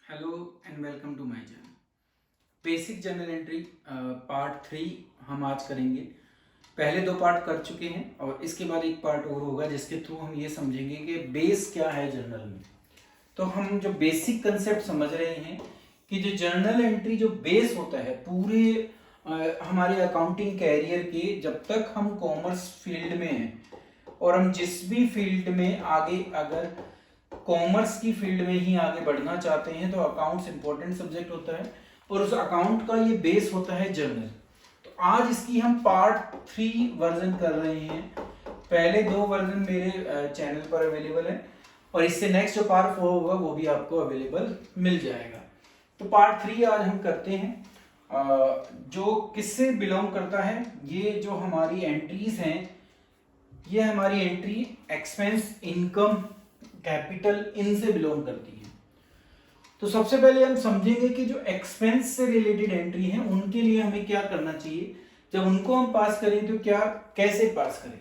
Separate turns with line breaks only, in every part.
Hello and welcome to my channel. Basic journal entry part 3 हम आज करेंगे। पहले 2 पार्ट कर चुके हैं और इसके बाद एक पार्ट और होगा जिसके थ्रू हम ये समझेंगे कि बेस क्या है जर्नल में। तो हम जो बेसिक कंसेप्ट समझ रहे हैं कि जो जर्नल एंट्री जो बेस होता है पूरे हमारे अकाउंटिंग कैरियर के, जब तक हम कॉमर्स फील्ड में हैं और हम जिस भी फील्ड में आगे, अगर कॉमर्स की फील्ड में ही आगे बढ़ना चाहते हैं तो अकाउंट्स इंपॉर्टेंट सब्जेक्ट होता है और उस अकाउंट का ये बेस होता है जर्नल। तो आज इसकी हम पार्ट 3 वर्जन कर रहे हैं। पहले 2 वर्जन मेरे चैनल पर अवेलेबल है और इससे नेक्स्ट जो पार्ट 4 होगा वो भी आपको अवेलेबल मिल जाएगा। तो पार्ट 3 आज हम करते हैं जो किससे बिलोंग करता है। ये जो हमारी एंट्रीज हैं, ये हमारी एंट्री एक्सपेंस, इनकम, कैपिटल, इनसे बिलोंग करती है। तो सबसे पहले हम समझेंगे कि जो एक्सपेंस से रिलेटेड एंट्री है उनके लिए हमें क्या करना चाहिए। जब उनको हम पास करें तो क्या, कैसे पास करें।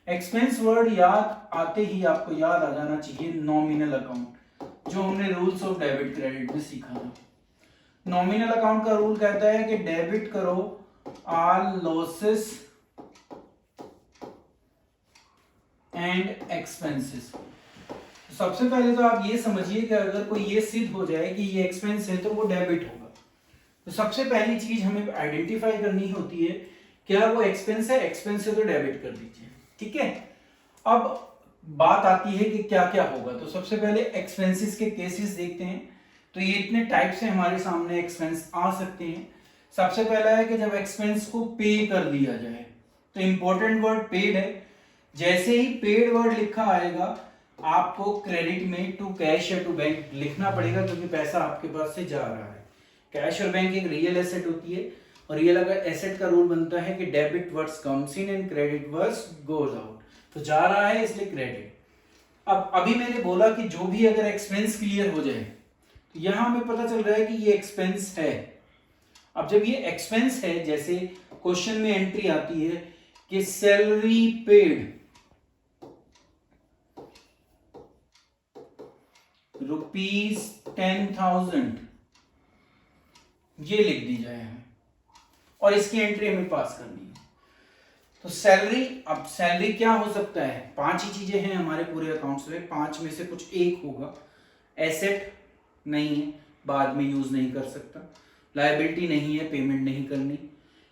एक्सपेंस वर्ड याद आते ही आपको याद आ जाना चाहिए नॉमिनल अकाउंट, जो हमने रूल्स ऑफ डेबिट क्रेडिट में सीखा था। नॉमिनल अकाउंट का रूल कहता है कि डेबिट करो ऑल लॉसेस एंड एक्सपेंसेस। सबसे पहले तो आप ये समझिए कि अगर कोई ये सिद्ध हो जाए कि ये एक्सपेंस है तो वो डेबिट होगा। तो सबसे पहली चीज हमें आइडेंटिफाई करनी होती है, क्या वो एक्सपेंस है, एक्सपेंस है तो डेबिट कर दीजिए। ठीक है, अब बात आती है कि क्या क्या होगा। तो सबसे पहले एक्सपेंसेस के केसेस देखते हैं। तो ये इतने टाइप से हमारे सामने एक्सपेंस आ सकते हैं। सबसे पहला है कि जब एक्सपेंस को पे कर दिया जाए, तो इंपॉर्टेंट वर्ड पेड है। जैसे ही पेड वर्ड लिखा आएगा आपको क्रेडिट में टू कैश या टू बैंक लिखना पड़ेगा, क्योंकि पैसा आपके पास से जा रहा है। कैश और बैंक एक रियल एसेट होती है और रियल अगर एसेट का रूल बनता है कि debit words comes in and credit words goes out. तो जा रहा है इसलिए क्रेडिट। अब अभी मैंने बोला कि जो भी अगर एक्सपेंस क्लियर हो जाए तो यहां हमें पता चल रहा है कि ये एक्सपेंस है। अब जब ये एक्सपेंस है, जैसे क्वेश्चन में एंट्री आती है कि सैलरी पेड ₹10,000, ये लिख दी जाए हमें और इसकी एंट्री हमें पास करनी है। तो सैलरी, अब सैलरी क्या हो सकता है, 5 ही चीजें हैं हमारे पूरे अकाउंट्स में, 5 में से कुछ एक होगा। एसेट नहीं है, बाद में यूज नहीं कर सकता। लायबिलिटी नहीं है, पेमेंट नहीं करनी।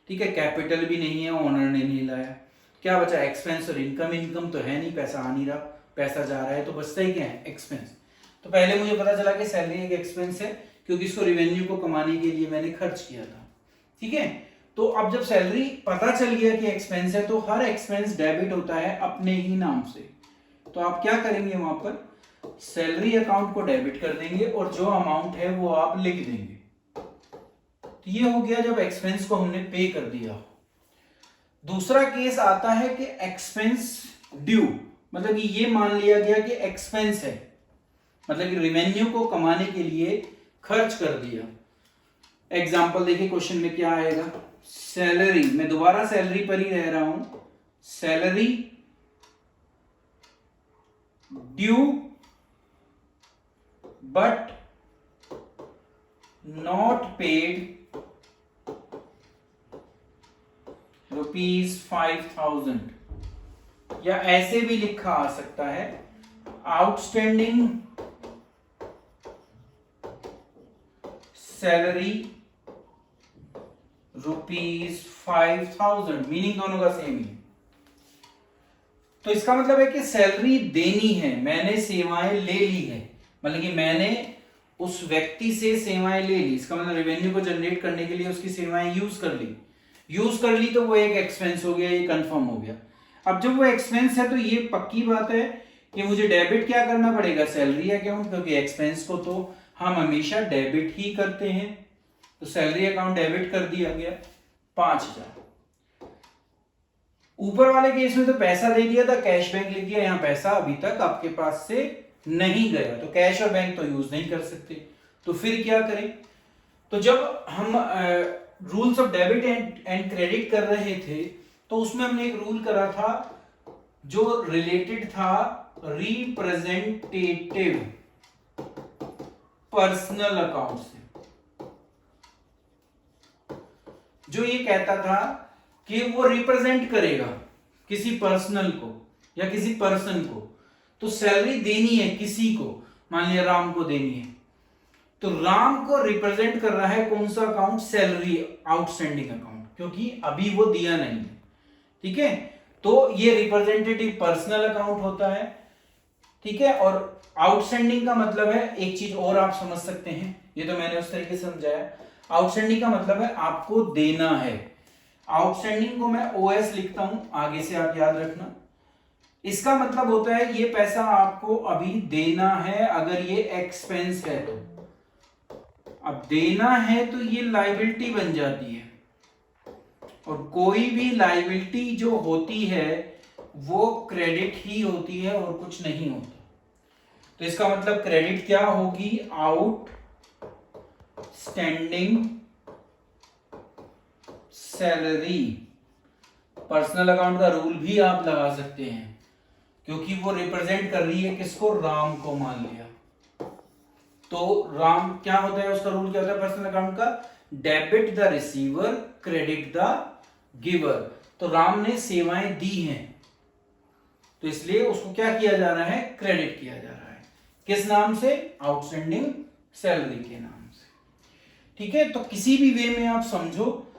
ठीक है, कैपिटल भी नहीं है, ओनर ने नहीं लाया। क्या बचा, एक्सपेंस और इनकम। इनकम तो है नहीं, पैसा आ नहीं रहा, पैसा जा रहा है, तो बचता ही क्या है, एक्सपेंस। तो पहले मुझे पता चला कि सैलरी एक एक्सपेंस है क्योंकि इसको रेवेन्यू को कमाने के लिए मैंने खर्च किया था। ठीक है, तो अब जब सैलरी पता चल गया कि एक्सपेंस है तो हर एक्सपेंस डेबिट होता है अपने ही नाम से। तो आप क्या करेंगे, वहां पर सैलरी अकाउंट को डेबिट कर देंगे और जो अमाउंट है वो आप लिख देंगे। तो ये हो गया जब एक्सपेंस को हमने पे कर दिया। दूसरा केस आता है कि एक्सपेंस ड्यू, मतलब कि ये मान लिया गया कि एक्सपेंस है, मतलब कि रेवेन्यू को कमाने के लिए खर्च कर दिया। एग्जाम्पल देखिए क्वेश्चन में क्या आएगा, सैलरी, मैं दोबारा सैलरी पर ही रह रहा हूं, salary due but not paid ₹5,000, या ऐसे भी लिखा आ सकता है, आउटस्टैंडिंग सैलरी ₹5,000, मीनिंग दोनों का सेम ही। तो इसका मतलब है कि सैलरी देनी है, मैंने सेवाएं ले ली है, मतलब कि मैंने उस व्यक्ति से सेवाएं ले ली। इसका मतलब रेवेन्यू को जनरेट करने के लिए उसकी सेवाएं यूज कर ली। यूज कर ली तो वो एक एक्सपेंस हो गया, ये कंफर्म हो गया। अब जब वो एक्सपेंस है तो ये पक्की बात है कि मुझे डेबिट क्या करना पड़ेगा, सैलरी अकाउंट, क्योंकि एक्सपेंस को तो हम हमेशा डेबिट ही करते हैं। तो सैलरी अकाउंट डेबिट कर दिया गया 5,000। ऊपर वाले केस में तो पैसा दे दिया था, कैश बैंक लिख दिया, यहां पैसा अभी तक आपके पास से नहीं गया, तो कैश और बैंक तो यूज नहीं कर सकते। तो फिर क्या करें, तो जब हम rules of debit and credit कर रहे थे तो उसमें हमने एक रूल करा था जो रिलेटेड था रिप्रेजेंटेटिव पर्सनल अकाउंट से। जो ये कहता था कि वो रिप्रेजेंट करेगा किसी पर्सनल को या किसी पर्सन को, तो सैलरी देनी है किसी को, मान लिया राम को देनी है, तो राम को रिप्रेजेंट कर रहा है कौन सा अकाउंट? सैलरी आउटस्टैंडिंग अकाउंट, क्योंकि अभी वो दिया नहीं है। ठीक है, तो ये रिप्रेजेंटेटिव पर्सनल अकाउंट होता है। ठीक है, और आउटस्टैंडिंग का मतलब है, एक चीज और आप समझ सकते हैं, ये तो मैंने उस तरीके से समझाया, आउटस्टैंडिंग का मतलब है आपको देना है। आउटस्टैंडिंग को मैं ओएस लिखता हूं, आगे से आप याद रखना। इसका मतलब होता है ये पैसा आपको अभी देना है, अगर ये एक्सपेंस है तो। अब देना है तो ये लायबिलिटी बन जाती है, और कोई भी लायबिलिटी जो होती है वो क्रेडिट ही होती है और कुछ नहीं होता। तो इसका मतलब क्रेडिट क्या होगी? Outstanding salary. पर्सनल अकाउंट का रूल भी आप लगा सकते हैं, क्योंकि वो रिप्रेजेंट कर रही है किसको? राम को मान लिया। तो राम क्या होता है, उसका रूल क्या होता है पर्सनल अकाउंट का? Debit the receiver, credit the giver. तो राम ने सेवाएं दी हैं, तो इसलिए उसको क्या किया जा रहा है? क्रेडिट किया जा रहा है। किस नाम से? आउटस्टैंडिंग सैलरी के नाम से। ठीक है, तो किसी भी वे में आप समझो,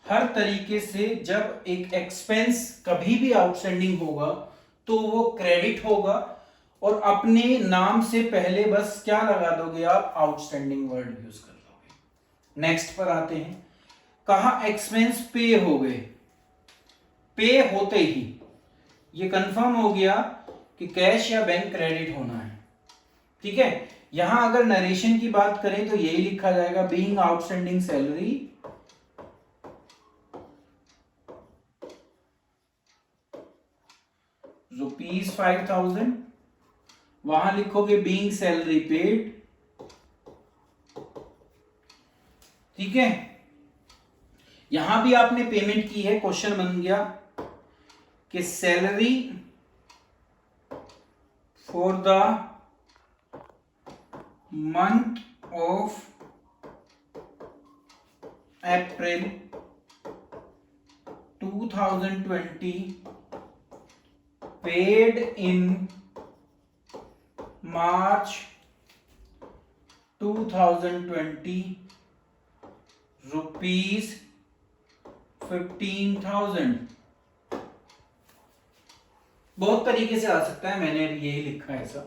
हर तरीके से जब एक एक्सपेंस कभी भी आउटस्टैंडिंग होगा तो वो क्रेडिट होगा, और अपने नाम से पहले बस क्या लगा दोगे आप? आउटस्टैंडिंग वर्ड यूज कर दोगे। नेक्स्ट पर आते हैं, कहा एक्सपेंस पे हो गए। पे होते ही ये कंफर्म हो गया कि कैश या बैंक क्रेडिट होना है। ठीक है, यहां अगर नरेशन की बात करें तो यही लिखा जाएगा, बीइंग आउटस्टैंडिंग सैलरी ₹5,000, वहां लिखोगे बीइंग सैलरी पेड। ठीक है, यहां भी आपने पेमेंट की है, क्वेश्चन बन गया कि salary for the month of April 2020 paid in March 2020 rupees 15,000। बहुत तरीके से आ सकता है, मैंने यही लिखा है ऐसा,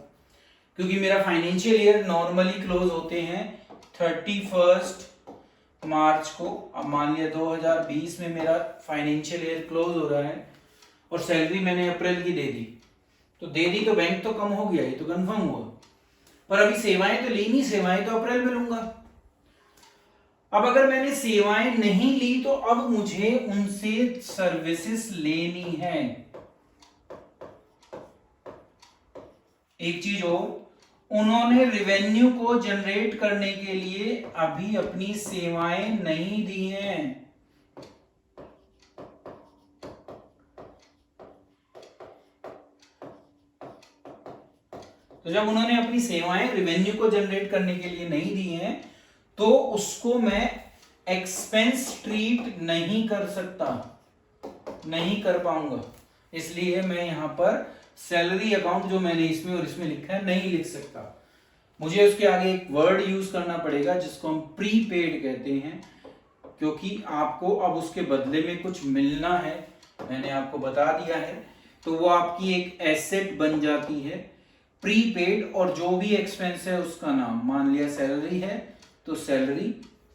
क्योंकि मेरा फाइनेंशियल ईयर नॉर्मली क्लोज होते हैं 31 मार्च को। अब मान लिया 2020 में मेरा फाइनेंशियल ईयर क्लोज हो रहा है और सैलरी मैंने अप्रैल की दे दी, तो दे दी तो बैंक तो कम हो गया, ये तो कंफर्म हुआ, पर अभी सेवाएं तो ली नहीं, सेवाएं तो अप्रैल में लूंगा। अब अगर मैंने सेवाएं नहीं ली तो अब मुझे उनसे सर्विसेज लेनी है। एक चीज हो, उन्होंने रेवेन्यू को जनरेट करने के लिए अभी अपनी सेवाएं नहीं दी हैं। तो जब उन्होंने अपनी सेवाएं रेवेन्यू को जनरेट करने के लिए नहीं दी हैं, तो उसको मैं एक्सपेंस ट्रीट नहीं कर सकता, नहीं कर पाऊंगा। इसलिए मैं यहां पर सैलरी अकाउंट जो मैंने इसमें और इसमें लिखा है नहीं लिख सकता। मुझे उसके आगे एक वर्ड यूज करना पड़ेगा जिसको हम प्रीपेड कहते हैं, क्योंकि आपको अब उसके बदले में कुछ मिलना है, मैंने आपको बता दिया है, तो वो आपकी एक एसेट बन जाती है प्रीपेड। और जो भी एक्सपेंस है उसका नाम, मान लिया सैलरी है तो सैलरी।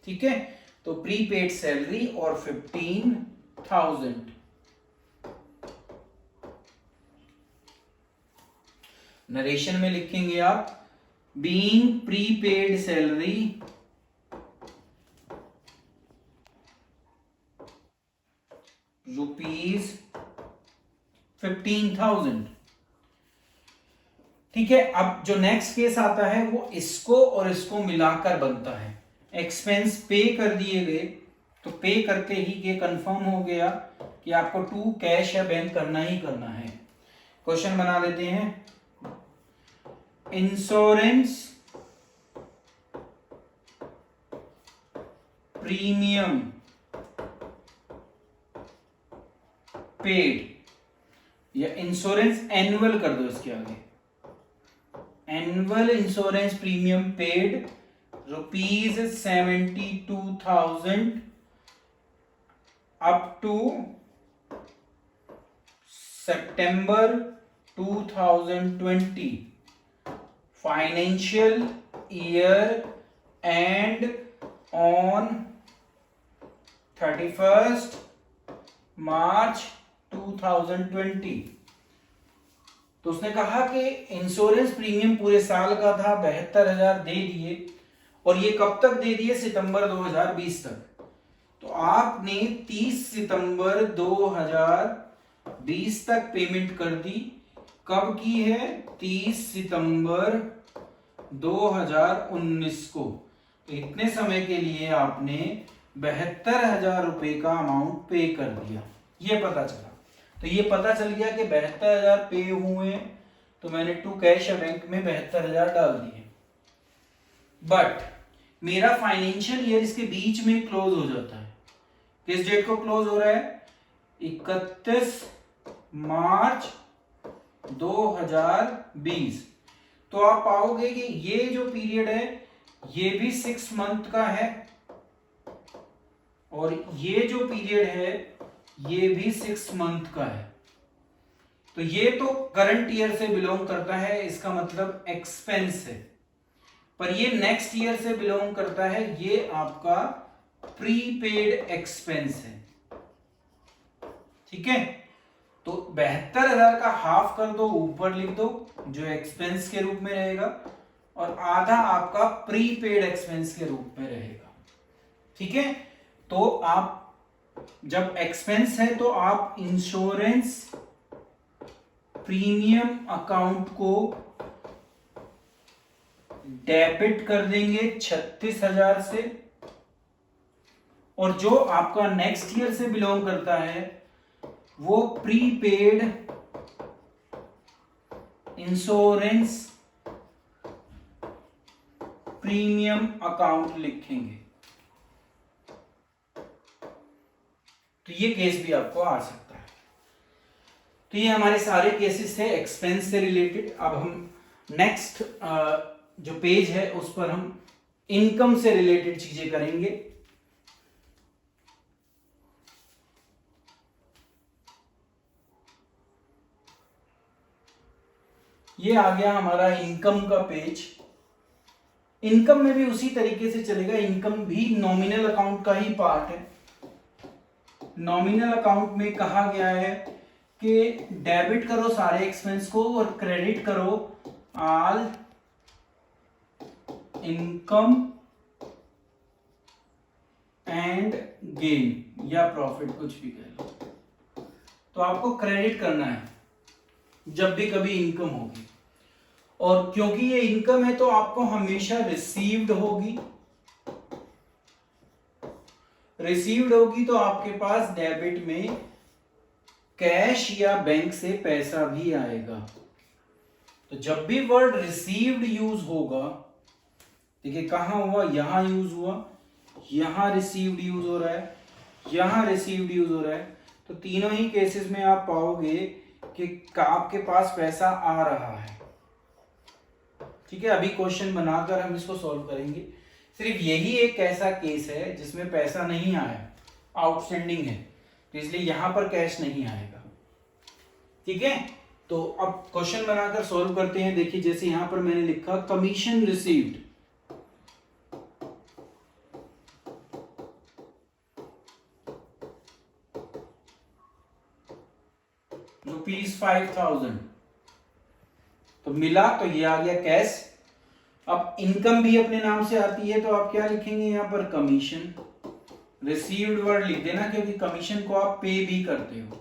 ठीक है, तो प्रीपेड सैलरी और 15,000। नरेशन में लिखेंगे आप बीइंग प्रीपेड सैलरी ₹15,000। ठीक है, अब जो नेक्स्ट केस आता है वो इसको और इसको मिलाकर बनता है। एक्सपेंस पे कर दिए गए, तो पे करते ही ये कंफर्म हो गया कि आपको टू कैश या बैंक करना ही करना है। क्वेश्चन बना देते हैं, इंश्योरेंस प्रीमियम पेड, या इंश्योरेंस एनुअल कर दो इसके आगे, annual insurance premium paid ₹72,000 up to September 2020 financial year end on 31st March 2020। तो उसने कहा कि इंश्योरेंस प्रीमियम पूरे साल का था 72,000 दे दिए, और ये कब तक दे दिए? सितंबर 2020 तक। तो आपने 30 सितंबर 2020 तक पेमेंट कर दी। कब की है? 30 सितंबर 2019 को। तो इतने समय के लिए आपने 72,000 रुपए का अमाउंट पे कर दिया, ये पता चला। तो ये पता चल गया कि 72,000 पे हुए, तो मैंने टू कैश बैंक में 72,000 डाल दिए। बट मेरा फाइनेंशियल ईयर इसके बीच में क्लोज हो जाता है। किस डेट को क्लोज हो रहा है? 31 मार्च 2020। तो आप पाओगे कि ये जो पीरियड है ये भी 6 मंथ का है, और ये जो पीरियड है ये भी 6 मंथ का है। तो ये तो करंट ईयर से बिलोंग करता है, इसका मतलब एक्सपेंस है। पर ये नेक्स्ट ईयर से बिलोंग करता है, ये आपका प्रीपेड एक्सपेंस है। ठीक है, तो 72,000 का हाफ कर दो, ऊपर लिख दो जो एक्सपेंस के रूप में रहेगा, और आधा आपका प्रीपेड एक्सपेंस के रूप में रहेगा। ठीक है, तो आप जब एक्सपेंस है तो आप इंश्योरेंस प्रीमियम अकाउंट को डेबिट कर देंगे 36,000 से, और जो आपका नेक्स्ट ईयर से बिलोंग करता है वो प्रीपेड इंश्योरेंस प्रीमियम अकाउंट लिखेंगे। तो ये केस भी आपको आ सकता है। तो ये हमारे सारे केसेस थे एक्सपेंस से रिलेटेड। अब हम नेक्स्ट जो पेज है उस पर हम इनकम से रिलेटेड चीजें करेंगे। ये आ गया हमारा इनकम का पेज। इनकम में भी उसी तरीके से चलेगा। इनकम भी नॉमिनल अकाउंट का ही पार्ट है। नॉमिनल अकाउंट में कहा गया है कि डेबिट करो सारे एक्सपेंस को और क्रेडिट करो ऑल इनकम एंड गेन या प्रॉफिट, कुछ भी कह लो। तो आपको क्रेडिट करना है जब भी कभी इनकम होगी, और क्योंकि ये इनकम है तो आपको हमेशा रिसीव्ड होगी। रिसीव्ड होगी तो आपके पास डेबिट में कैश या बैंक से पैसा भी आएगा। तो जब भी वर्ड रिसीव्ड यूज होगा, देखिए कहां हुआ, यहां यूज हुआ, यहां रिसीव्ड यूज हो रहा है, यहां रिसीव्ड यूज हो रहा है। तो तीनों ही केसेस में आप पाओगे कि आपके पास पैसा आ रहा है। ठीक है, अभी क्वेश्चन बनाकर हम इसको सॉल्व करेंगे। सिर्फ यही एक ऐसा केस है जिसमें पैसा नहीं आया, आउटस्टैंडिंग है, तो इसलिए यहां पर कैश नहीं आएगा। ठीक है, तो अब क्वेश्चन बनाकर सॉल्व करते हैं। देखिए जैसे यहां पर मैंने लिखा कमीशन रिसीव्ड, ₹5,000 तो मिला, तो ये आ गया कैश। अब इनकम भी अपने नाम से आती है, तो आप क्या लिखेंगे यहां पर? कमीशन। रिसीव्ड वर्ड लिख देना क्योंकि कमीशन को आप पे भी करते हो।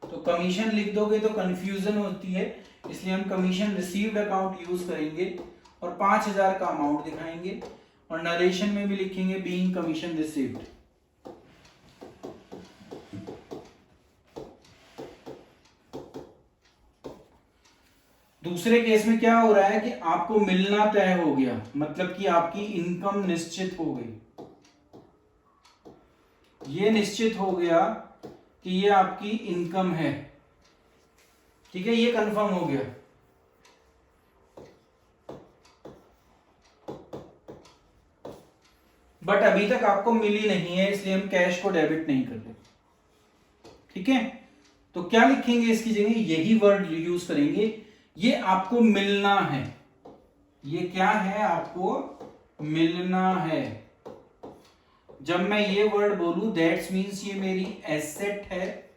तो कमीशन लिख दोगे तो कंफ्यूजन होती है, इसलिए हम कमीशन रिसीव्ड अकाउंट यूज करेंगे और 5,000 का अमाउंट दिखाएंगे, और नरेशन में भी लिखेंगे बीइंग कमीशन रिसीव्ड। दूसरे केस में क्या हो रहा है कि आपको मिलना तय हो गया, मतलब कि आपकी इनकम निश्चित हो गई। ये निश्चित हो गया कि ये आपकी इनकम है, ठीक है, ये कंफर्म हो गया। बट अभी तक आपको मिली नहीं है, इसलिए हम कैश को डेबिट नहीं कर रहे, ठीक है। तो क्या लिखेंगे इसकी जगह, यही वर्ड यूज करेंगे, ये आपको मिलना है। ये क्या है, आपको मिलना है। जब मैं ये वर्ड बोलूं दैट्स मीन्स ये मेरी एसेट है,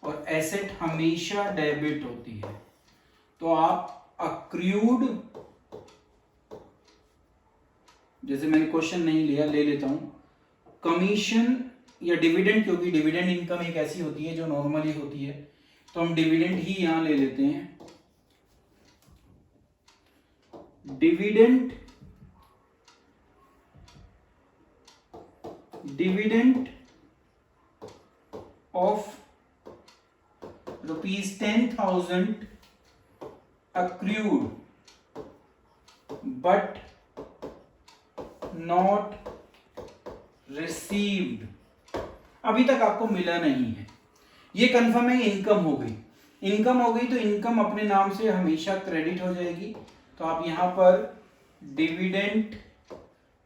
और एसेट हमेशा डेबिट होती है। तो आप अक्रूड, जैसे मैंने क्वेश्चन नहीं लिया, ले लेता हूं, कमीशन या डिविडेंड, क्योंकि डिविडेंड इनकम एक ऐसी होती है जो नॉर्मली होती है, तो हम डिविडेंड ही यहां ले लेते हैं। Dividend of ₹10,000 accrued but not received, अभी तक आपको मिला नहीं है। ये कंफर्म है, इनकम हो गई। इनकम हो गई तो इनकम अपने नाम से हमेशा क्रेडिट हो जाएगी। तो आप यहां पर डिविडेंड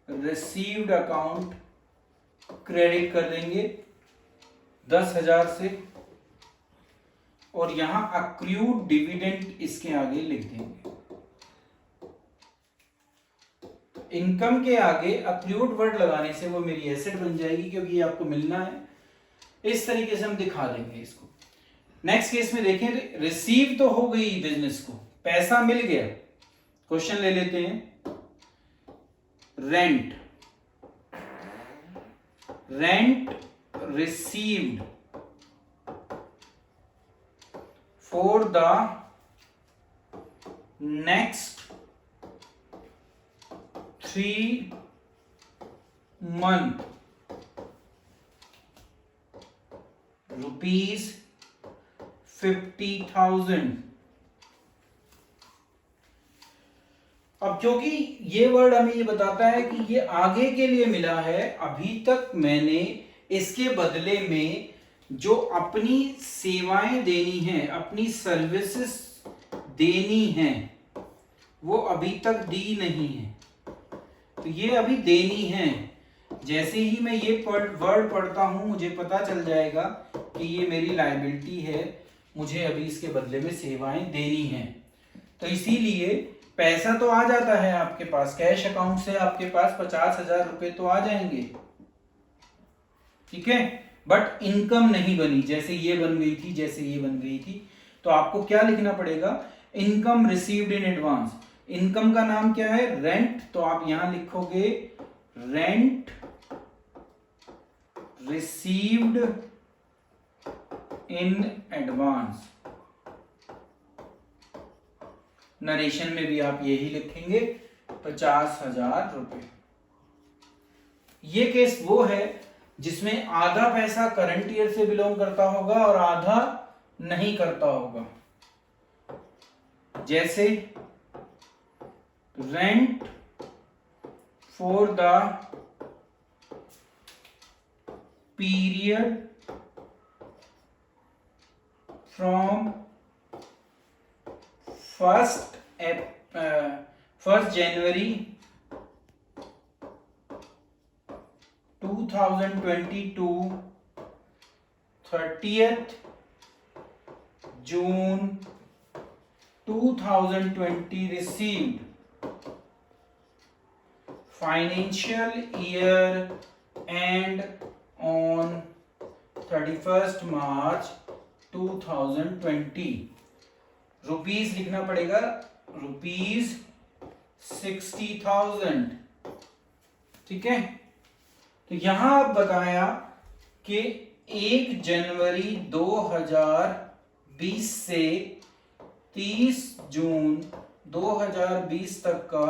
रिसीव्ड अकाउंट क्रेडिट कर देंगे 10,000 से, और यहां अक्रूड डिविडेंड इसके आगे लिख देंगे। इनकम के आगे अक्रूड वर्ड लगाने से वो मेरी एसेट बन जाएगी, क्योंकि ये आपको मिलना है। इस तरीके से हम दिखा देंगे इसको। नेक्स्ट केस में देखें, रिसीव तो हो गई बिजनेस को, पैसा मिल गया। क्वेश्चन ले लेते हैं, rent received for the next 3 months ₹50,000। अब क्योंकि ये वर्ड हमें ये बताता है कि ये आगे के लिए मिला है, अभी तक मैंने इसके बदले में जो अपनी सेवाएं देनी है, अपनी सर्विसेज देनी है, वो अभी तक दी नहीं है। तो ये अभी देनी है। जैसे ही मैं ये वर्ड पढ़ता हूं, मुझे पता चल जाएगा कि ये मेरी लायबिलिटी है, मुझे अभी इसके बदले में सेवाएं देनी है। तो इसीलिए पैसा तो आ जाता है आपके पास, कैश अकाउंट से आपके पास 50,000 रुपए तो आ जाएंगे, ठीक है, बट इनकम नहीं बनी। जैसे ये बन गई थी, जैसे ये बन गई थी, तो आपको क्या लिखना पड़ेगा, income received in advance. Income का नाम क्या है, रेंट। तो आप यहां लिखोगे rent received in advance. Narration में भी आप यही लिखेंगे, 50,000 रुपए। ये केस वो है जिसमें आधा पैसा करंट ईयर से बिलोंग करता होगा और आधा नहीं करता होगा। जैसे rent for the period from 1st January 2022 30th June 2020 received financial year and on 31st March 2020 rupees लिखना पड़ेगा, ₹60,000, ठीक है। तो यहां बताया कि 1 जनवरी 2020 से 30 जून 2020 तक का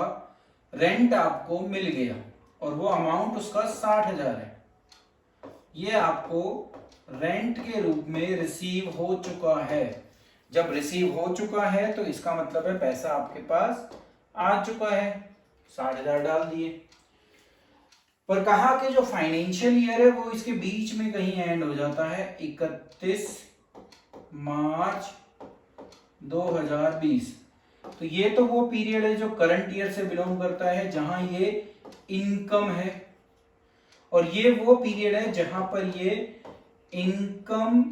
रेंट आपको मिल गया, और वो अमाउंट उसका 60,000 है। ये आपको रेंट के रूप में रिसीव हो चुका है। जब रिसीव हो चुका है तो इसका मतलब है पैसा आपके पास आ चुका है, 60,000 डाल दिए। पर कहा कि जो फाइनेंशियल ईयर है वो इसके बीच में कहीं एंड हो जाता है 31 मार्च 2020। तो ये तो वो पीरियड है जो करंट ईयर से बिलोंग करता है जहां ये इनकम है, और ये वो पीरियड है जहां पर ये इनकम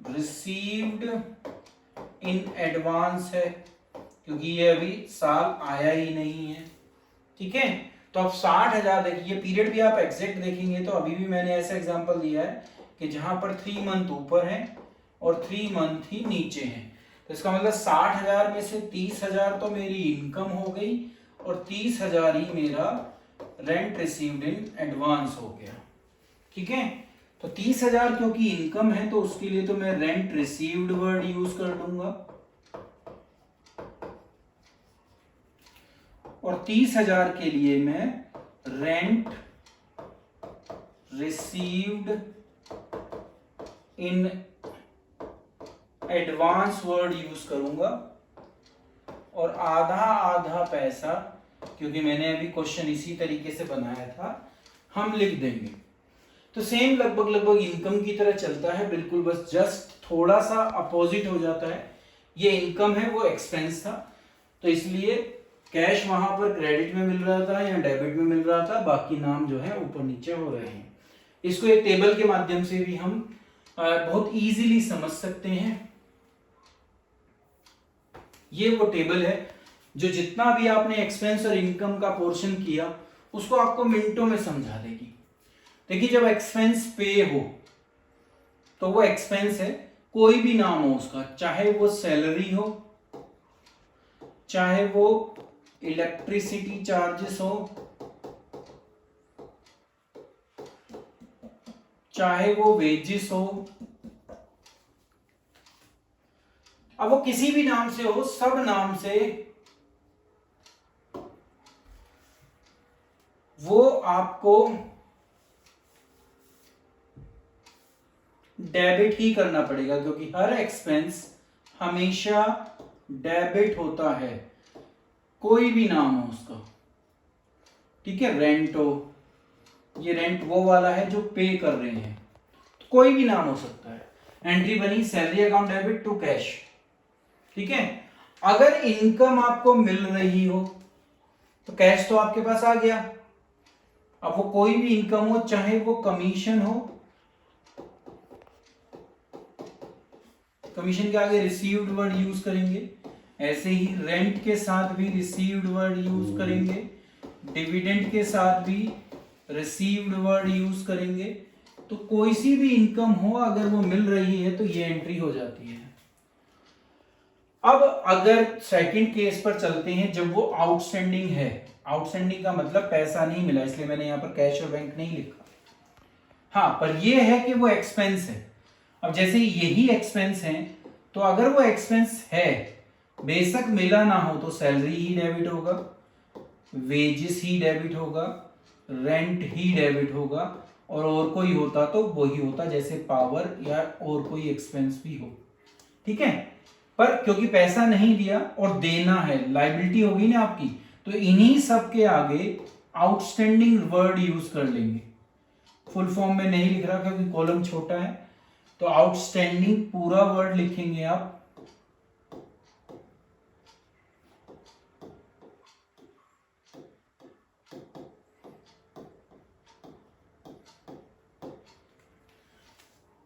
रिसीव्ड इन एडवांस है, क्योंकि ये अभी साल आया ही नहीं है। ठीक है, तो अब 60,000 देखिए, ये पीरियड भी आप एग्जैक्ट देखेंगे तो अभी भी मैंने ऐसा एग्जांपल दिया है कि जहां पर 3 मंथ ऊपर है और 3 मंथ ही नीचे हैं, तो इसका मतलब 60,000 में से 30,000 तो मेरी इनकम हो गई और 30,000 ही मेरा रेंट रिसीव्ड इन एडवांस हो गया। ठीक है, तो 30,000 क्योंकि इनकम है तो उसके लिए तो मैं रेंट रिसीव्ड वर्ड यूज कर लूंगा, और 30,000 के लिए मैं rent received in advance word use करूंगा, और आधा आधा पैसा, क्योंकि मैंने अभी क्वेश्चन इसी तरीके से बनाया था, हम लिख देंगे। तो सेम लगभग इनकम की तरह चलता है बिल्कुल, बस जस्ट थोड़ा सा अपोजिट हो जाता है। ये इनकम है, वो एक्सपेंस था, तो इसलिए कैश वहां पर क्रेडिट में मिल रहा था या डेबिट में मिल रहा था, बाकी नाम जो है ऊपर नीचे हो रहे हैं। इसको एक टेबल के माध्यम से भी हम बहुत इजीली समझ सकते हैं। ये वो टेबल है जो जितना भी आपने एक्सपेंस और इनकम का पोर्शन किया उसको आपको मिनटों में समझा देगी। देखिए, जब एक्सपेंस पे हो तो वो एक्सपेंस है, कोई भी नाम हो उसका, चाहे वो सैलरी हो, चाहे वो इलेक्ट्रिसिटी चार्जेस हो, चाहे वो वेजेस हो, अब वो किसी भी नाम से हो, सब नाम से वो आपको डेबिट ही करना पड़ेगा, क्योंकि हर एक्सपेंस हमेशा डेबिट होता है, कोई भी नाम हो उसका। ठीक है, रेंट हो, ये रेंट वो वाला है जो पे कर रहे हैं, तो कोई भी नाम हो सकता है। एंट्री बनी salary account debit to cash. ठीक है, अगर इनकम आपको मिल रही हो तो कैश तो आपके पास आ गया। अब वो कोई भी इनकम हो, चाहे वो कमीशन हो, कमीशन के आगे रिसीव्ड वर्ड यूज करेंगे, ऐसे ही रेंट के साथ भी रिसीव्ड वर्ड यूज करेंगे, डिविडेंड के साथ भी रिसीव्ड वर्ड यूज करेंगे। तो कोई सी भी इनकम हो, अगर वो मिल रही है तो ये एंट्री हो जाती है। अब अगर सेकंड केस पर चलते हैं, जब वो आउटस्टैंडिंग है, आउटस्टैंडिंग का मतलब पैसा नहीं मिला, इसलिए मैंने यहां पर कैश और बैंक नहीं लिखा। हाँ, पर ये है कि वो एक्सपेंस है। अब जैसे यही एक्सपेंस है, तो अगर वो एक्सपेंस है, बेशक मिला ना हो तो सैलरी ही डेबिट होगा, वेजेस ही डेबिट होगा, रेंट ही डेबिट होगा, और कोई होता तो वही होता, जैसे पावर या और कोई एक्सपेंस भी हो। ठीक है, पर क्योंकि पैसा नहीं दिया और देना है, लायबिलिटी होगी ना आपकी, तो इन्हीं सब के आगे आउटस्टैंडिंग वर्ड यूज कर लेंगे। फुल फॉर्म में नहीं लिख रहा क्योंकि कॉलम छोटा है, तो आउटस्टैंडिंग पूरा वर्ड लिखेंगे आप।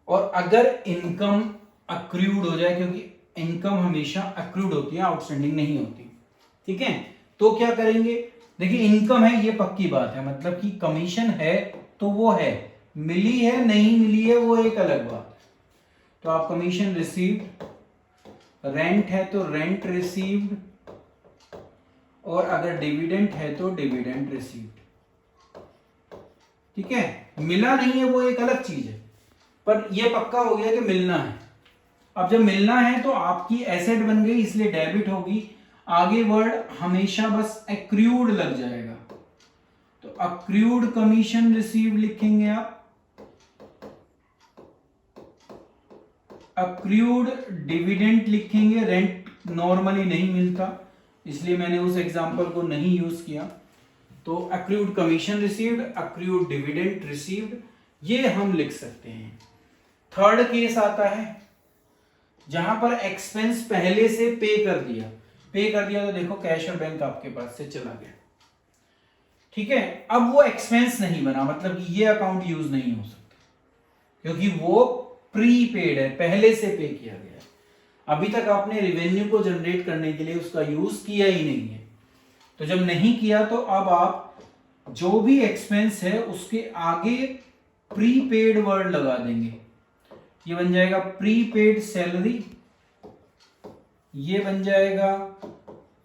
और अगर इनकम अक्रूड हो जाए, क्योंकि इनकम हमेशा अक्रूड होती है, आउटस्टैंडिंग नहीं होती। ठीक है, तो क्या करेंगे, देखिए इनकम है ये पक्की बात है, मतलब कि कमीशन है तो वो है, मिली है नहीं मिली है वो एक अलग बात। तो आप कमीशन रिसीव्ड, रेंट है तो रेंट रिसीव्ड, और अगर डिविडेंड है तो डिविडेंड रिसीव्ड। ठीक है, मिला नहीं है वो एक अलग चीज है, पर ये पक्का हो गया कि मिलना है। अब जब मिलना है तो आपकी एसेट बन गई, इसलिए डेबिट होगी। आगे वर्ड हमेशा बस एक्रूड लग जाएगा, तो अक्रूड कमीशन रिसीव लिखेंगे आप, अक्रूड डिविडेंड लिखेंगे। रेंट नॉर्मली नहीं मिलता, इसलिए मैंने उस एग्जांपल को नहीं यूज किया। तो accrued commission received, accrued dividend received, ये हम लिख सकते हैं। थर्ड केस आता है जहां पर एक्सपेंस पहले से पे कर दिया तो देखो कैश और बैंक आपके पास से चला गया, ठीक है। अब वो एक्सपेंस नहीं बना, मतलब कि ये अकाउंट यूज नहीं हो सकता क्योंकि वो प्रीपेड है, पहले से पे किया गया है। अभी तक आपने रेवेन्यू को जनरेट करने के लिए उसका यूज किया ही नहीं है। तो जब नहीं किया तो अब आप जो भी एक्सपेंस है उसके आगे प्रीपेड वर्ड लगा देंगे। ये बन जाएगा प्रीपेड सैलरी, ये बन जाएगा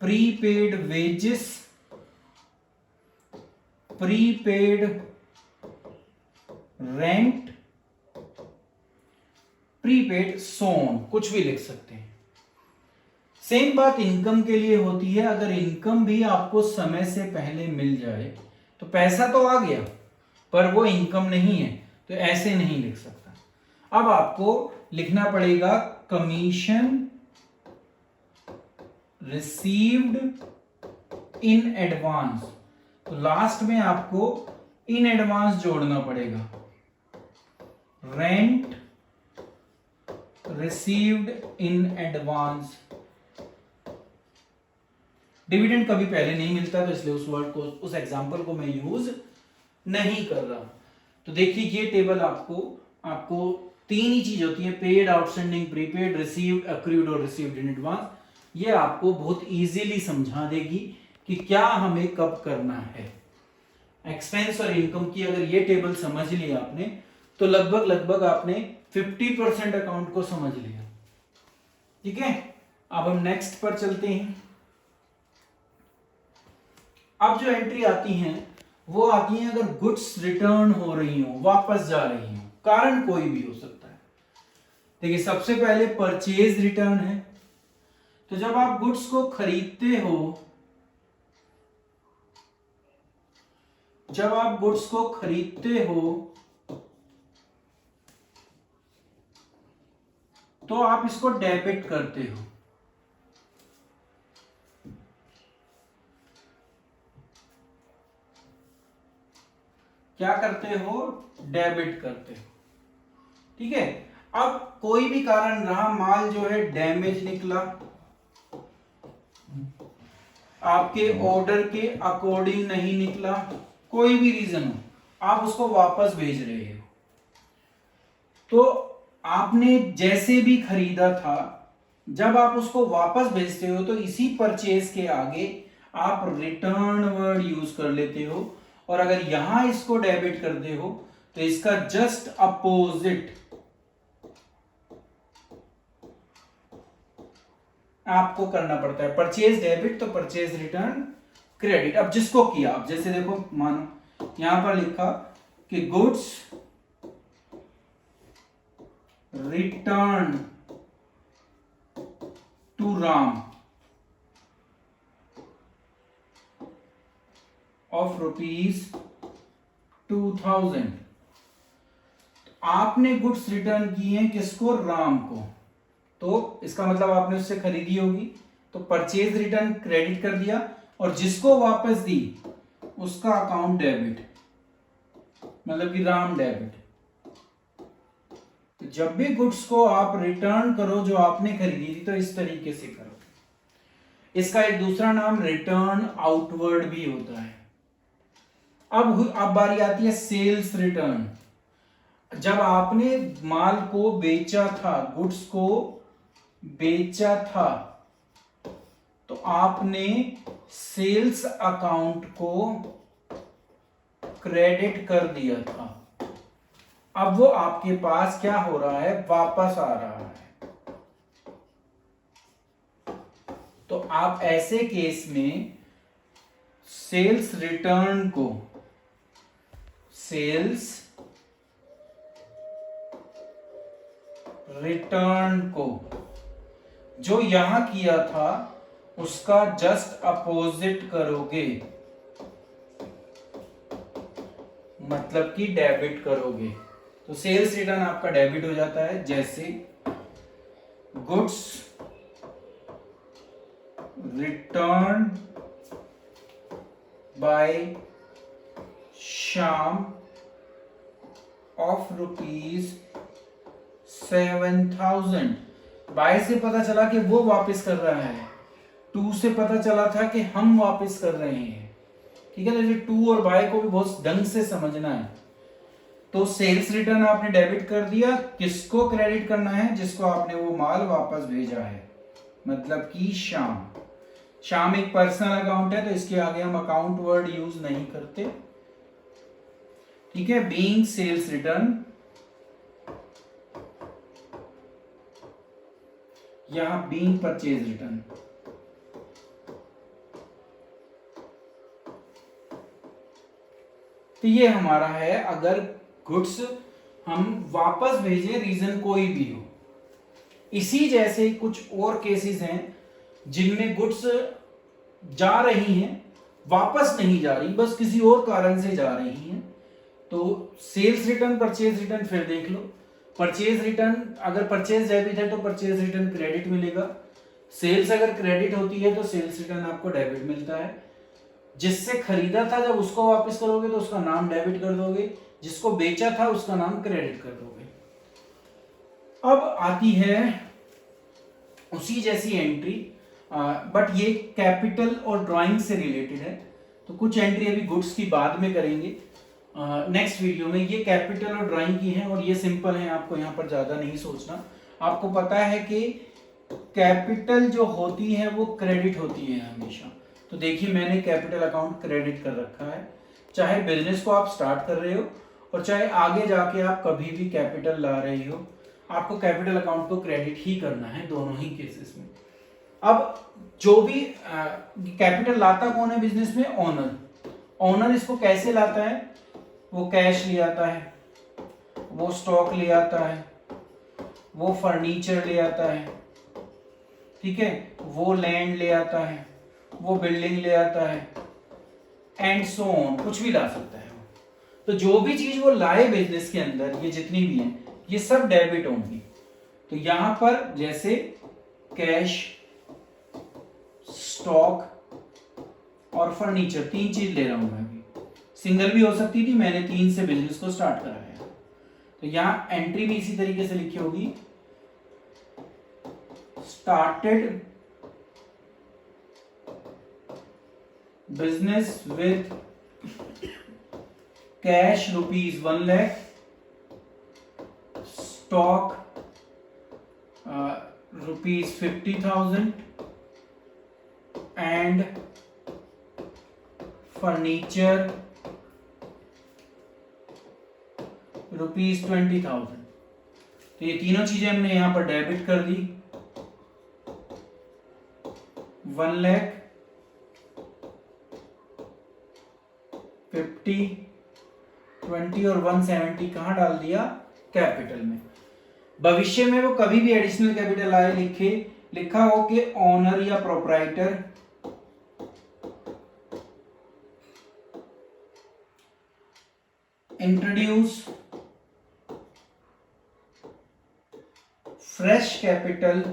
prepaid wages, prepaid rent, prepaid सोन, कुछ भी लिख सकते हैं। सेम बात इनकम के लिए होती है। अगर इनकम भी आपको समय से पहले मिल जाए तो पैसा तो आ गया पर वो इनकम नहीं है, तो ऐसे नहीं लिख सकता। अब आपको लिखना पड़ेगा कमीशन रिसीव्ड इन एडवांस, तो लास्ट में आपको इन एडवांस जोड़ना पड़ेगा। Rent received in advance. Dividend कभी पहले नहीं मिलता तो इसलिए उस वर्ड को, उस एग्जांपल को मैं यूज नहीं कर रहा। तो देखिए ये टेबल आपको तीन ही चीज होती है, paid, outstanding, prepaid, received, accrued और रिसीव्ड इन एडवांस। ये आपको बहुत इजीली समझा देगी कि क्या हमें कब करना है। एक्सपेंस और इनकम की अगर ये टेबल समझ ली आपने तो लगभग आपने 50% अकाउंट को समझ लिया, ठीक है। अब हम नेक्स्ट पर चलते हैं। अब जो एंट्री आती हैं वो आती हैं अगर गुड्स रिटर्न हो रही हो, वापस जा रही हो, कारण कोई भी हो सकता है। देखिए सबसे पहले परचेज रिटर्न है। तो जब आप गुड्स को खरीदते हो, तो आप इसको डेबिट करते हो। क्या करते हो? डेबिट करते हो, ठीक है। अब कोई भी कारण रहा, माल जो है डैमेज निकला, आपके ऑर्डर के अकॉर्डिंग नहीं निकला, कोई भी रीजन हो, आप उसको वापस भेज रहे हो, तो आपने जैसे भी खरीदा था, जब आप उसको वापस भेजते हो तो इसी परचेज के आगे आप रिटर्न वर्ड यूज कर लेते हो, और अगर यहां इसको डेबिट करते हो तो इसका जस्ट अपोजिट आपको करना पड़ता है। परचेज डेबिट तो परचेज रिटर्न क्रेडिट। अब जिसको किया, अब जैसे देखो मानो यहां पर लिखा कि goods return to Ram of ₹2000। आपने गुड्स रिटर्न किए हैं किसको? राम को। तो इसका मतलब आपने उससे खरीदी होगी, तो परचेज रिटर्न क्रेडिट कर दिया, और जिसको वापस दी उसका अकाउंट डेबिट, मतलब कि राम डेबिट। तो जब भी गुड्स को आप रिटर्न करो जो आपने खरीदी थी, तो इस तरीके से करो। इसका एक दूसरा नाम रिटर्न आउटवर्ड भी होता है। अब बारी आती है सेल्स रिटर्न। जब आपने माल को बेचा था, गुड्स को बेचा था, तो आपने सेल्स अकाउंट को क्रेडिट कर दिया था। अब वो आपके पास क्या हो रहा है? वापस आ रहा है। तो आप ऐसे केस में सेल्स रिटर्न को जो यहां किया था उसका जस्ट अपोजिट करोगे, मतलब कि डेबिट करोगे। तो सेल्स रिटर्न आपका डेबिट हो जाता है, जैसे goods return by Shyam of ₹7,000। By से पता चला कि वो वापस कर रहा है, टू से पता चला था कि हम वापस कर रहे हैं। ठीक है, तो ये टू और बाय को भी बहुत ढंग से समझना है। तो सेल्स रिटर्न आपने डेबिट कर दिया, किसको क्रेडिट करना है? जिसको आपने वो माल वापस भेजा है, मतलब कि श्याम। श्याम एक पर्सनल अकाउंट है, तो इसके आगे हम अकाउंट वर्ड यूज नहीं करते। ठीक है, बीइंग सेल्स रिटर्न, यहां बीइंग परचेज रिटर्न। तो ये हमारा है, अगर गुड्स हम वापस भेजें, रीजन कोई भी हो। इसी जैसे कुछ और केसेस हैं जिनमें गुड्स जा रही हैं, वापस नहीं जा रही, बस किसी और कारण से जा रही हैं। तो सेल्स रिटर्न, परचेज रिटर्न फिर देख लो। परचेज रिटर्न, अगर परचेज डेबिट है तो परचेज रिटर्न क्रेडिट मिलेगा। सेल्स अगर क्रेडिट होती है तो सेल्स रिटर्न आपको डेबिट मिलता है। जिससे खरीदा था जब उसको वापस करोगे तो उसका नाम डेबिट कर दोगे, जिसको बेचा था उसका नाम क्रेडिट कर दोगे। अब आती है उसी जैसी एंट्री, बट ये कैपिटल और ड्राइंग से रिलेटेड है। तो कुछ एंट्री अभी गुड्स की बाद में करेंगे नेक्स्ट वीडियो में। ये कैपिटल और ड्राइंग की है और ये सिंपल है, आपको यहाँ पर ज्यादा नहीं सोचना। आपको पता है कि कैपिटल जो होती है वो क्रेडिट होती है हमेशा। तो देखिए, मैंने कैपिटल अकाउंट क्रेडिट कर रखा है। चाहे बिजनेस को आप स्टार्ट कर रहे हो और चाहे आगे जाके आप कभी भी कैपिटल ला रहे हो, आपको कैपिटल अकाउंट को क्रेडिट ही करना है, दोनों ही केसेस में। अब जो भी कैपिटल लाता कौन है बिजनेस में? ओनर। ओनर इसको कैसे लाता है? वो कैश ले आता है, वो स्टॉक ले आता है, वो फर्नीचर ले आता है, ठीक है, वो लैंड ले आता है, वो बिल्डिंग ले आता है, एंड सो ऑन, कुछ भी ला सकता है। तो जो भी चीज वो लाए बिजनेस के अंदर, ये जितनी भी है, ये सब डेबिट होंगी। तो यहां पर जैसे कैश, स्टॉक और फर्नीचर, तीन चीज ले रहा हूं मैं अभी। सिंगल भी हो सकती थी, मैंने 3 से बिजनेस को स्टार्ट कराया। तो यहां एंट्री भी इसी तरीके से लिखी होगी, started business with cash ₹1 lakh, stock ₹50,000 and furniture ₹20,000। तो ये तीनों चीजें हमने यहां पर डेबिट कर दी। 1 lakh, 50, 20 और 170 कहां डाल दिया? कैपिटल में। भविष्य में वो कभी भी एडिशनल कैपिटल आए, लिखा हो कि ओनर या proprietor introduce fresh capital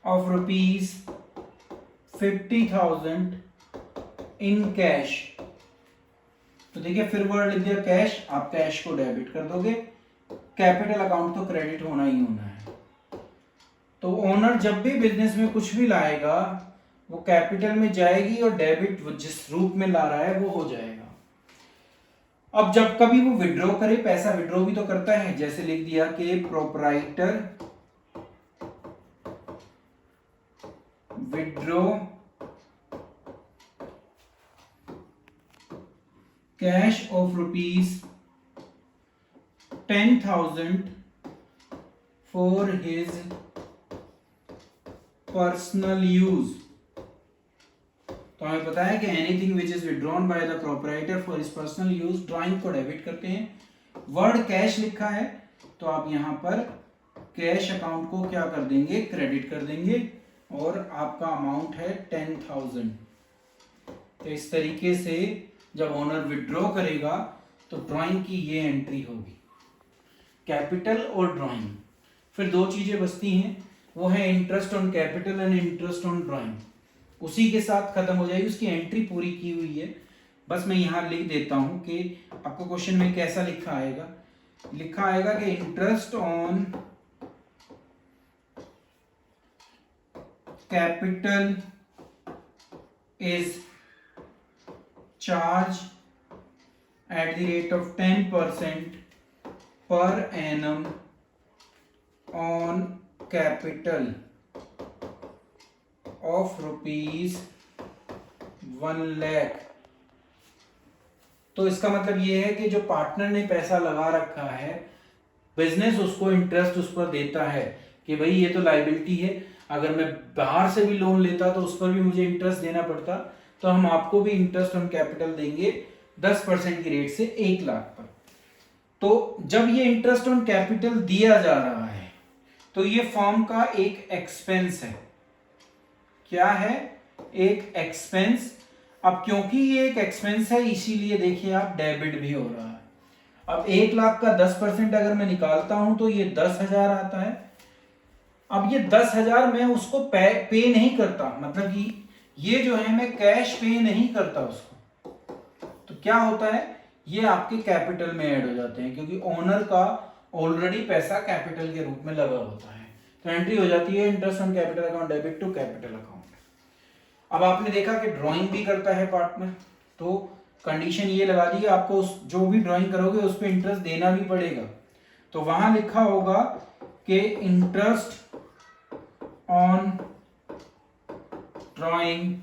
of ₹50,000 in cash. तो देखिए, फिर वर्ड लिख दिया कैश, आप कैश को डेबिट कर दोगे, कैपिटल अकाउंट तो क्रेडिट होना ही होना है। तो ओनर जब भी बिजनेस में कुछ भी लाएगा वो कैपिटल में जाएगी और डेबिट जिस रूप में ला रहा है वो हो जाएगा। अब जब कभी वो विड्रॉ करे, पैसा विड्रॉ भी तो करता है, जैसे लिख दिया कि proprietor withdraw cash of ₹10,000 for his personal use. तो हमें पता है कि anything which is withdrawn by the proprietor for his personal use, drawing को डेबिट करते हैं। वर्ड कैश लिखा है तो आप यहां पर कैश अकाउंट को क्या कर देंगे? क्रेडिट कर देंगे, और आपका अमाउंट है 10,000। तो इस तरीके से जब ओनर विड्रॉ करेगा तो ड्राइंग की ये एंट्री होगी, कैपिटल और ड्राइंग। फिर दो चीजें बचती हैं, वो है interest on capital and interest on drawing, उसी के साथ खत्म हो जाएगी, उसकी एंट्री पूरी की हुई है। बस मैं यहाँ लिख देता हूँ कि आपको क्वेश्चन में कैसा लिखा आएगा, लिखा आएगा कि interest on capital is charge at the rate of 10% per annum on capital of rupees 1 lakh। तो इसका मतलब ये है कि जो पार्टनर ने पैसा लगा रखा है, बिजनेस उसको इंटरेस्ट उस पर देता है कि भाई ये तो लायबिलिटी है, अगर मैं बाहर से भी लोन लेता तो उस पर भी मुझे इंटरेस्ट देना पड़ता, तो हम आपको भी इंटरेस्ट ऑन कैपिटल देंगे 10% की रेट से 1 लाख पर। तो जब ये इंटरेस्ट ऑन कैपिटल दिया जा रहा है तो ये फर्म का एक एक्सपेंस है। क्या है? एक एक्सपेंस। अब क्योंकि ये एक एक्सपेंस है इसीलिए देखिए आप डेबिट भी हो रहा है। अब 1 लाख का 10% अगर मैं निकालता हूं तो ये 10,000 आता है। अब ये 10,000 मैं उसको पे नहीं करता, मतलब कि ये जो है मैं कैश पे नहीं करता उसको, तो क्या होता है ये आपके कैपिटल में ऐड हो जाते हैं क्योंकि ओनर का ऑलरेडी पैसा कैपिटल के रूप में लगा होता है। तो एंट्री हो जाती है interest on capital account debit to capital account. अब आपने देखा कि ड्राइंग भी करता है पार्टनर, तो कंडीशन ये लगा दी आपको जो भी ड्राइंग करोगे उस पर इंटरेस्ट देना भी पड़ेगा। तो वहां लिखा होगा कि interest on drawing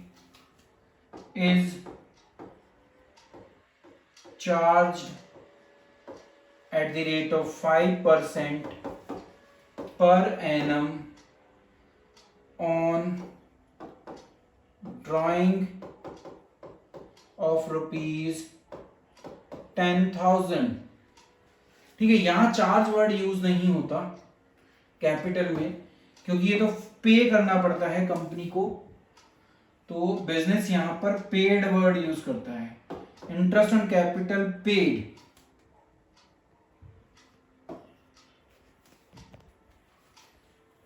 is charged at the rate of 5% per annum on drawing of rupees 10,000। ठीक है, यहां चार्ज वर्ड यूज नहीं होता कैपिटल में क्योंकि ये तो पे करना पड़ता है कंपनी को, तो बिजनेस यहां पर पेड वर्ड यूज करता है, इंटरेस्ट ऑन कैपिटल पेड।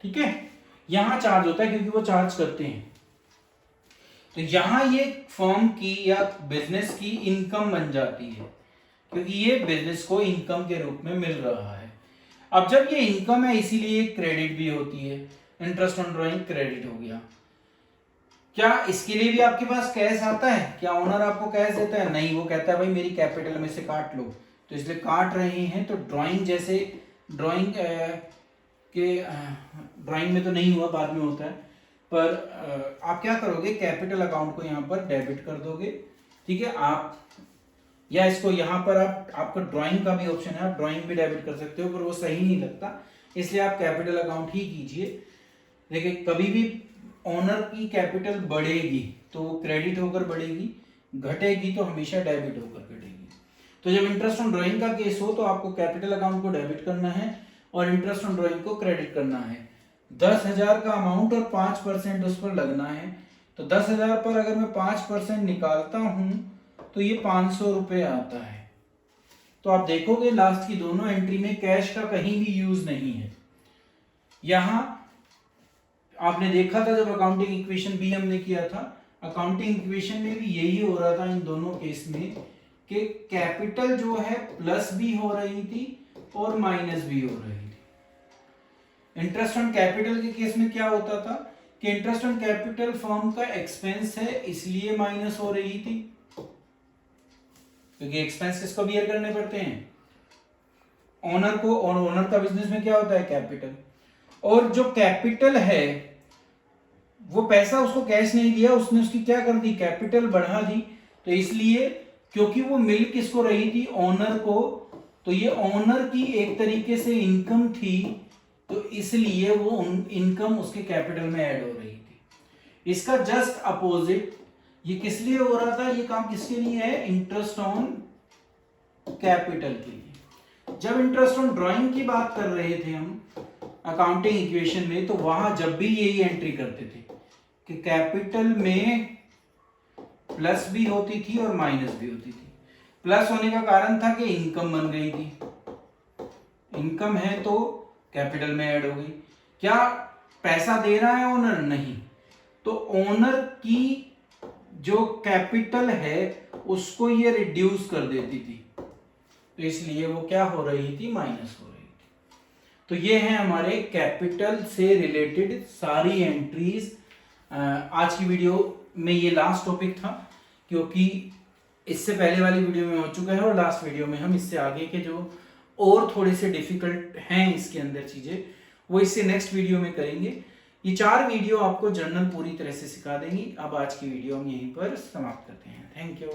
ठीक है, यहां चार्ज होता है क्योंकि वो चार्ज करते हैं। तो यहां ये फर्म की या बिजनेस की इनकम बन जाती है क्योंकि ये बिजनेस को इनकम के रूप में मिल रहा है। अब जब ये इनकम है इसीलिए क्रेडिट भी होती है, इंटरेस्ट ऑन ड्राइंग क्रेडिट हो गया। क्या इसके लिए भी आपके पास कैश आता है? क्या ओनर आपको कैश देता है? नहीं, वो कहता है भाई मेरी कैपिटल में से काट लो, तो इसलिए काट रहे हैं। तो ड्राइंग जैसे ड्राइंग में तो नहीं हुआ, बाद में होता है, पर आप क्या करोगे कैपिटल अकाउंट को यहाँ पर डेबिट कर दोगे। ठीक है, आप या इसको यहाँ पर आपका ड्राइंग का भी ऑप्शन है, आप ड्राइंग भी डेबिट कर सकते हो, पर वो सही नहीं लगता, इसलिए आप कैपिटल अकाउंट ही कीजिए। देखिए कभी भी ओनर की कैपिटल बढ़ेगी तो क्रेडिट होकर बढ़ेगी, घटेगी तो हमेशा डेबिट होकर घटेगी। तो जब इंटरेस्ट ऑन ड्राइंग का केस हो तो आपको कैपिटल अकाउंट को डेबिट करना है और इंटरेस्ट ऑन ड्राइंग को क्रेडिट करना है। 10,000 का अमाउंट और 5% उस पर लगना है। तो 10,000 पर अगर मैं 5% निकालता हूं तो ये 500 रुपये आता है। तो आप देखोगे लास्ट की दोनों एंट्री में कैश का कहीं भी यूज नहीं है। यहां आपने देखा था जब अकाउंटिंग इक्वेशन भी हमने किया था, अकाउंटिंग इक्वेशन में भी यही हो रहा था इन दोनों केस में कि कैपिटल जो है प्लस भी हो रही थी और माइनस भी हो रही थी। इंटरेस्ट ऑन कैपिटल के केस में क्या होता था कि इंटरेस्ट ऑन कैपिटल फर्म का एक्सपेंस है इसलिए माइनस हो रही थी, क्योंकि एक्सपेंस किसको बियर करने पड़ते हैं? ओनर को, और ओनर का बिजनेस में क्या होता है? कैपिटल। और जो कैपिटल है वो पैसा उसको कैश नहीं दिया, उसने उसकी क्या कर दी? कैपिटल बढ़ा दी। तो इसलिए क्योंकि वो मिल किसको रही थी? ओनर को, तो ये ओनर की एक तरीके से इनकम थी, तो इसलिए वो इनकम उसके कैपिटल में ऐड हो रही थी। इसका जस्ट अपोजिट ये किस लिए हो रहा था? ये काम किसके लिए है? इंटरेस्ट ऑन कैपिटल के लिए। जब इंटरेस्ट ऑन ड्राइंग की बात कर रहे थे हम अकाउंटिंग इक्वेशन में, तो वहां जब भी यही एंट्री करते थे कि कैपिटल में प्लस भी होती थी और माइनस भी होती थी। प्लस होने का कारण था कि इनकम बन गई थी, इनकम है तो कैपिटल में ऐड हो गई। क्या पैसा दे रहा है ओनर नहीं, तो ओनर की जो कैपिटल है उसको ये रिड्यूस कर देती थी, तो इसलिए वो क्या हो रही थी, माइनस हो रही थी। तो ये है हमारे कैपिटल से रिलेटेड सारी एंट्रीज। आज की वीडियो में ये लास्ट टॉपिक था, क्योंकि इससे पहले वाली वीडियो में हो चुका है और लास्ट वीडियो में हम इससे आगे के जो और थोड़े से डिफिकल्ट हैं इसके अंदर चीजें, वो इससे नेक्स्ट वीडियो में करेंगे। ये 4 वीडियो आपको जर्नल पूरी तरह से सिखा देंगी। अब आज की वीडियो हम यहीं पर समाप्त करते हैं। Thank you.